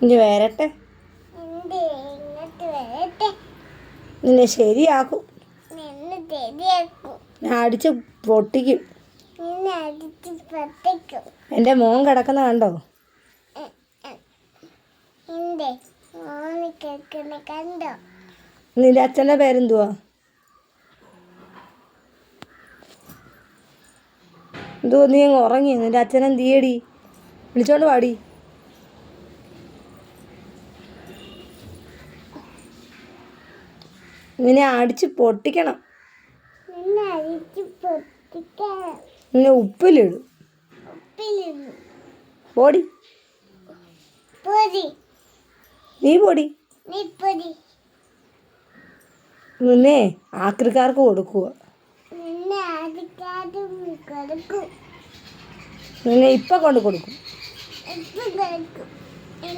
ഇനി വരട്ടെ, നിന്നെ ശരിയാക്കും, ഞാൻ അടിച്ച് പൊട്ടിക്കും. എൻ്റെ മോൻ കിടക്കുന്ന കണ്ടോ? നിന്റെ അച്ഛൻ്റെ പേരെന്തുവാ? എന്തോ നീ അങ്ങ് ഉറങ്ങി? നിന്റെ അച്ഛനെന്ത് ചെയ്യടി? വിളിച്ചോണ്ട് പാടി. നിന്നെ അടിച്ച് പൊട്ടിക്കണം, നിന്നെ ഉപ്പിലിടും. പോടി, നീ പോടി. നിന്നെ ആക്രിക്കാർക്ക് കൊടുക്കുക. നിന്നെ ഇപ്പം കൊണ്ട് കൊടുക്കും.